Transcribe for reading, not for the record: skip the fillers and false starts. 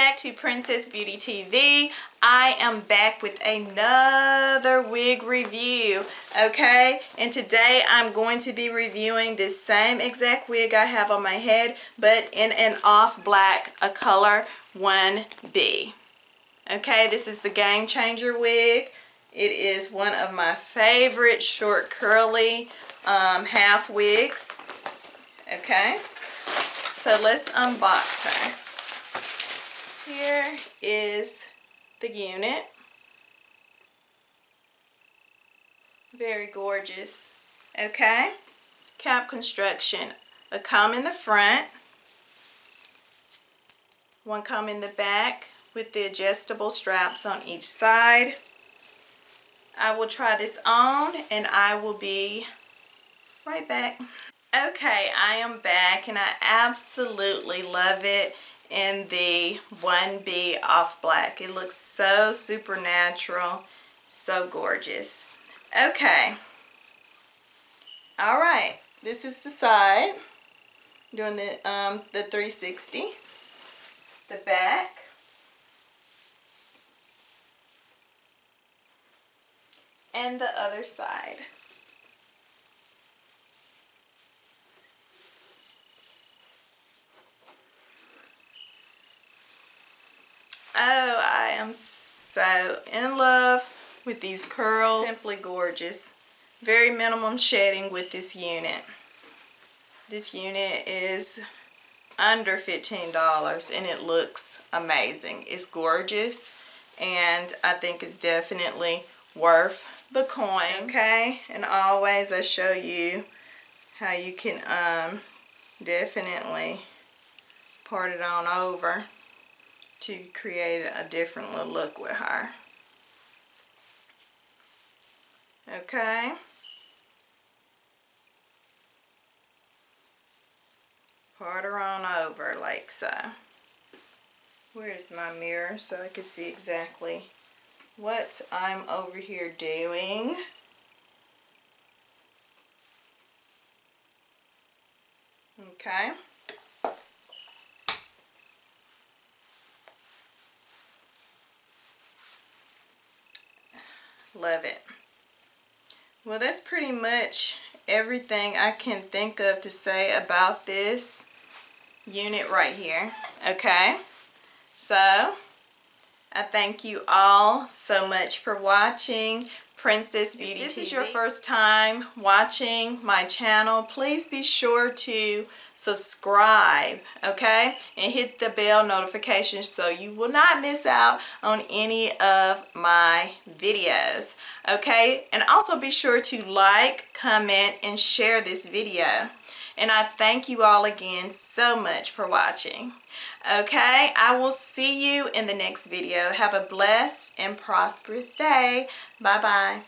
back to Princess Beauty TV. I am back with another wig review, okay? And today I'm going to be reviewing this same exact wig I have on my head, but in an off black, a color 1B. Okay, this is the Game Changer wig. It is one of my favorite short curly half wigs. Okay, so let's unbox her. Here is the unit. Very gorgeous. Okay, cap construction. A comb in the front, one comb in the back with the adjustable straps on each side. I will try this on and I will be right back. Okay, I am back and I absolutely love it in the 1B off black. It looks so supernatural, so gorgeous. Okay, all right, this is the side, doing the 360, the back, and the other side. Oh, I am so in love with these curls. Simply gorgeous. Very minimum shedding with this unit. This unit is under $15 and it looks amazing. It's gorgeous and I think it's definitely worth the coin. Okay, and always I show you how you can definitely part it on over to create a different little look with her. Okay. Part her on over like so. Where's my mirror so I can see exactly what I'm over here doing? Okay. Love it. Well, that's pretty much everything I can think of to say about this unit right here. Okay, so I thank you all so much for watching Princess Beauty TV. If this is your first time watching my channel, please be sure to subscribe, okay, and hit the bell notification so you will not miss out on any of my videos, okay? And also be sure to like, comment, and share this video. And I thank you all again so much for watching. Okay, I will see you in the next video. Have a blessed and prosperous day. Bye-bye.